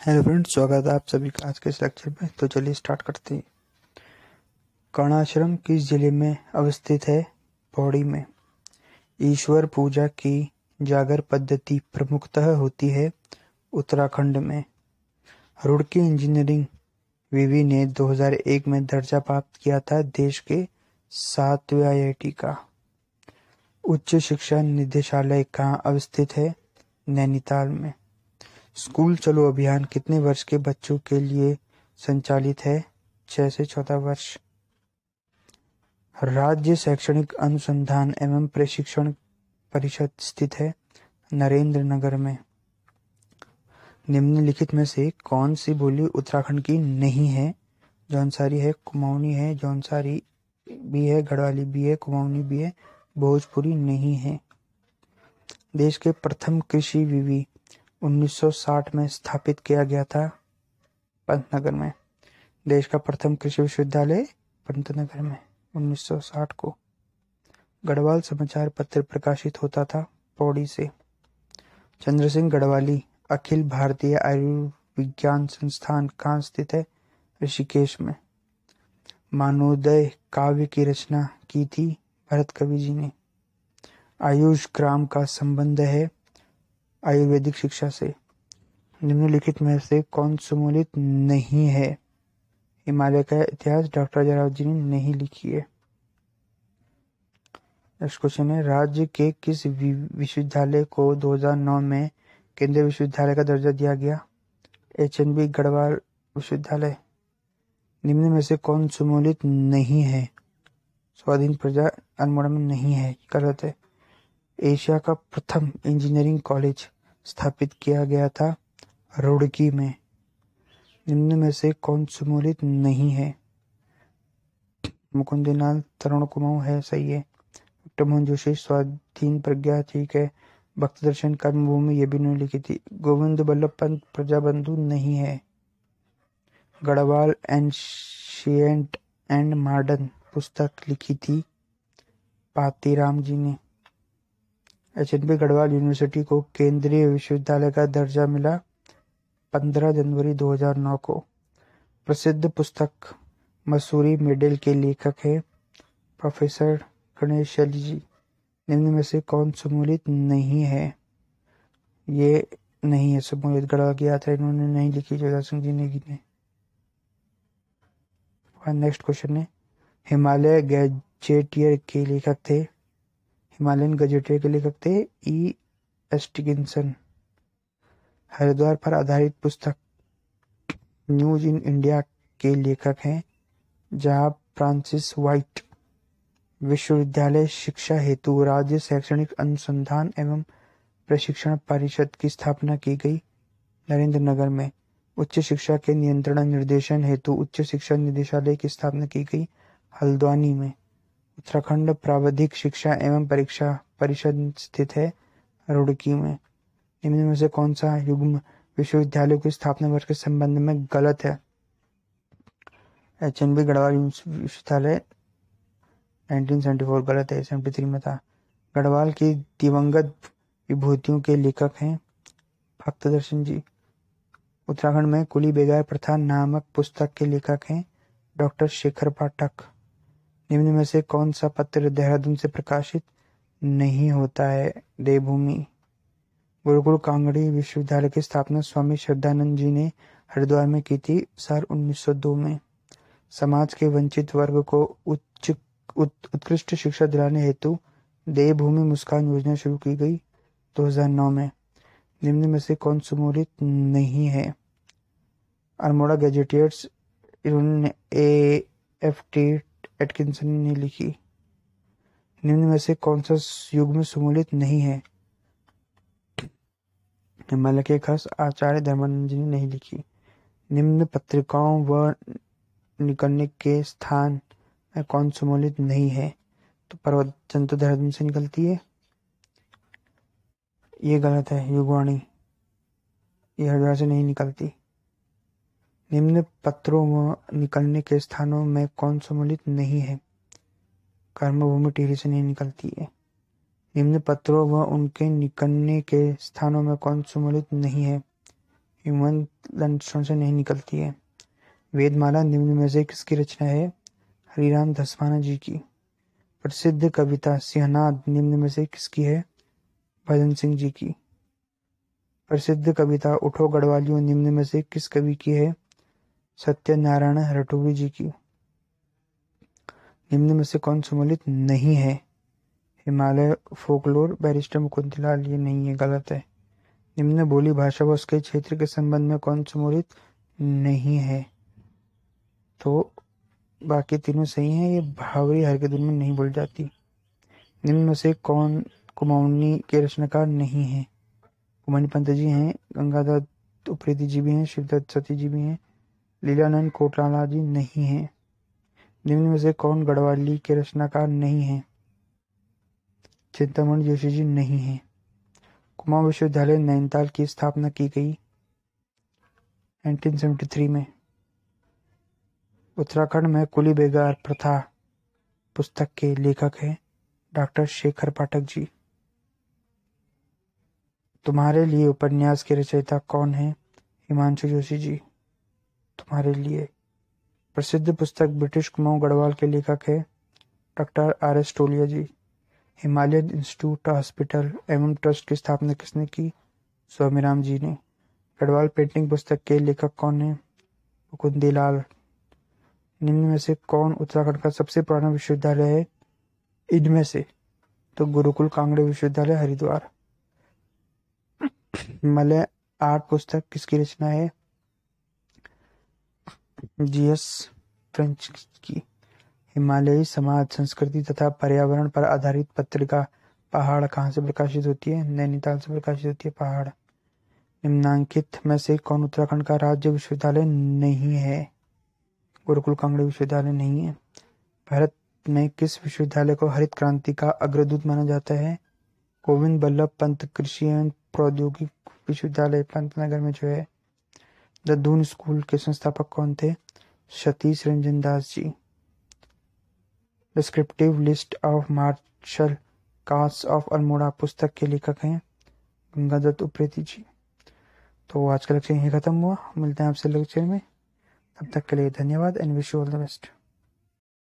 Hello friends, स्वागत है आप सभी का आज के इस लेक्चर में। तो चलिए स्टार्ट करते हैं। कर्णाश्रम किस जिले में अवस्थित है? पौड़ी में। ईश्वर पूजा की जागर पद्धति प्रमुखतः होती है उत्तराखंड में। रुड़की इंजीनियरिंग विवि ने 2001 में दर्जा प्राप्त किया था देश के 7वें आईआईटी का। उच्च शिक्षा निदेशालय कहाँ अवस्थित है? नैनीताल में। स्कूल चलो अभियान कितने वर्ष के बच्चों के लिए संचालित है? 6 से 14 वर्ष। राज्य शैक्षणिक अनुसंधान एवं प्रशिक्षण परिषद स्थित है नरेंद्र नगर में। निम्नलिखित में से कौन सी बोली उत्तराखंड की नहीं है? जौनसारी है, कुमाऊनी है, जौनसारी भी है, गढ़वाली भी है, कुमाऊनी भी है, भोजपुरी नहीं है। देश के प्रथम कृषि विवि 1960 में स्थापित किया गया था पंतनगर में। देश का प्रथम कृषि विश्वविद्यालय पंतनगर में 1960 को। गढ़वाल समाचार पत्र प्रकाशित होता था पौड़ी से। चंद्र सिंह गढ़वाली अखिल भारतीय आयुर्विज्ञान संस्थान कहाँ स्थित है? ऋषिकेश में। मानवोदय काव्य की रचना की थी भरत कवि जी ने। आयुष ग्राम का संबंध है आयुर्वेदिक शिक्षा से। निम्नलिखित में से कौन सम्मिलित नहीं है? हिमालय का इतिहास डॉक्टर जयराव जी ने नहीं लिखी है। नेक्स्ट क्वेश्चन है, राज्य के किस विश्वविद्यालय को 2009 में केंद्रीय विश्वविद्यालय का दर्जा दिया गया? एचएनबी गढ़वाल विश्वविद्यालय। निम्न में से कौन सम्मिलित नहीं है? स्वाधीन प्रजा अल्मोड़ा में नहीं है, गलत है। एशिया का प्रथम इंजीनियरिंग कॉलेज स्थापित किया गया था रुड़की में। निम्न में से कौन सम्मिलित नहीं है? मुकुंदलाल तरुण कुमाऊं है, सही है। विक्टर मोहन जोशी स्वाधीन प्रज्ञा, ठीक है। भक्त दर्शन कर्मभूमि ये भी नहीं लिखी थी। गोविंद बल्लभ पंत प्रजाबंधु नहीं है। गढ़वाल एंशिएंट एंड मॉडर्न पुस्तक लिखी थी पातीराम जी ने। एचएनबी गढ़वाल यूनिवर्सिटी को केंद्रीय विश्वविद्यालय का दर्जा मिला 15 जनवरी 2009 को। प्रसिद्ध पुस्तक मसूरी मेडल के लेखक है प्रोफेसर गणेश शैली जी। निम्न में से कौन सम्मिलित नहीं है? ये नहीं है सम्मिलित। गढ़वा की यात्रा इन्होंने नहीं लिखी, जोधा सिंह जी नेगी ने। नेक्स्ट क्वेश्चन है, हिमालय गैजेटियर के लेखक थे, हिमालयन गजेटियर के लेखक थे ई एस्टिकिंसन। हरिद्वार पर आधारित पुस्तक न्यूज इन इंडिया के लेखक हैं जहां फ्रांसिस व्हाइट। विश्वविद्यालय शिक्षा हेतु राज्य शैक्षणिक अनुसंधान एवं प्रशिक्षण परिषद की स्थापना की गई नरेंद्र नगर में। उच्च शिक्षा के नियंत्रण निर्देशन हेतु उच्च शिक्षा निदेशालय की स्थापना की गई हल्द्वानी में। उत्तराखंड प्राविधिक शिक्षा एवं परीक्षा परिषद स्थित है रुड़की में। निम्न में से कौन सा युग्म विश्वविद्यालय की स्थापना वर्ष के संबंध में गलत है? एचएनबी गढ़वाल विश्वविद्यालय 1974 गलत है, 73 में था। गढ़वाल की दिवंगत विभूतियों के लेखक हैं भक्त दर्शन जी। उत्तराखंड में कुली बेगार प्रथा नामक पुस्तक के लेखक हैं डॉक्टर शेखर पाठक। निम्न में से कौन सा पत्र देहरादून से प्रकाशित नहीं होता है? देवभूमि। गुरुकुल कांगड़ी विश्वविद्यालय की स्थापना स्वामी श्रद्धानंद जी ने हरिद्वार में की थी साल 1902 में। समाज के वंचित वर्ग को उत्कृष्ट शिक्षा दिलाने हेतु देवभूमि मुस्कान योजना शुरू की गई 2009 में। निम्न में से कौन सम्मिलित नहीं है? अल्मोड़ा गैजेटियर्स इन्होंने एएफटी एटकिंसन ने लिखी। निम्न में से कौन सा युग्म सम्मिलित नहीं है? हिमालय के खास आचार्य धर्मानंद जी ने नहीं लिखी। निम्न पत्रिकाओं व निकलने के स्थान में कौन सम्मिलित नहीं है? तो प्रवचन तो देहरादून से निकलती है, ये गलत है। युगवाणी ये हरिद्वार से नहीं निकलती। निम्न पत्रों व निकलने के स्थानों में कौन सम्मिलित नहीं है? कर्मभूमि टिहरी से नहीं निकलती है। निम्न पत्रों व उनके निकलने के स्थानों में कौन सम्मिलित नहीं है? ह्यूमन लैंडस्टोन से नहीं निकलती है। वेदमाला निम्न में से किसकी रचना है? हरिराम धस्माना जी की। प्रसिद्ध कविता सिंहनाद निम्न में से किसकी है? भजन सिंह जी की। प्रसिद्ध कविता उठो गढ़वालियों निम्न में से किस कवि की है? सत्यनारायण रटोरी जी की। निम्न में से कौन सम्मिलित नहीं है? Himalaya folklore barrister Mukundlal. ये नहीं है, गलत है। निम्न बोली भाषा व उसके क्षेत्र के संबंध में कौन सम्मिलित नहीं है? तो बाकी तीनों सही हैं। ये भावरी हर के धुन में नहीं बोली जाती। निम्न में से कौन कुमाऊनी के रचनाकार नहीं है? कुमाऊनी पंत जी हैं, गंगाधर उप्रेती जी भी हैं, शिवदत्त सती जी भी हैं, लीलानंद कोटलाला जी नहीं हैं। निम्न में से कौन गढ़वाली के रचनाकार नहीं है? चिंतामणि जोशी जी नहीं हैं। कुमाऊं विश्वविद्यालय नैनीताल की स्थापना की गई 1973 में। उत्तराखंड में कुली बेगार प्रथा पुस्तक के लेखक हैं डॉक्टर शेखर पाठक जी। तुम्हारे लिए उपन्यास के रचयिता कौन है? हिमांशु जोशी जी। तुम्हारे लिए प्रसिद्ध पुस्तक ब्रिटिश कुमाऊं गढ़वाल के लेखक है डॉक्टर RS टोलिया जी। हिमालयन इंस्टीट्यूट हॉस्पिटल एवं ट्रस्ट की स्थापना किसने की? स्वामीराम जी ने। गढ़वाल पेंटिंग पुस्तक के लेखक कौन है? मुकुंदलाल। निम्न में से कौन उत्तराखंड का सबसे पुराना विश्वविद्यालय है? इनमें से तो गुरुकुल कांगड़े विश्वविद्यालय हरिद्वार। मलय आर्ट पुस्तक किसकी रचना है? GS फ्रेंच की। हिमालयी समाज, संस्कृति तथा पर्यावरण पर आधारित पत्रिका पहाड़ कहाँ से प्रकाशित होती है? नैनीताल से प्रकाशित होती है पहाड़। निम्नांकित में से कौन उत्तराखंड का राज्य विश्वविद्यालय नहीं है? गुरुकुल कांगड़े विश्वविद्यालय नहीं है। भारत में किस विश्वविद्यालय को हरित क्रांति का अग्रदूत माना जाता है? गोविंद बल्लभ पंत कृषि एवं प्रौद्योगिक विश्वविद्यालय पंतनगर में जो है। द दून स्कूल के संस्थापक कौन थे? Satish Ranjan Das ji. Descriptive list of martial caste of Almora पुस्तक के लेखक हैं गंगादत्त उप्रेती जी। तो आज का लेक्चर यहीं खत्म हुआ। मिलते हैं आपसे लेक्चर में। तब तक के लिए धन्यवाद and wish you all the best.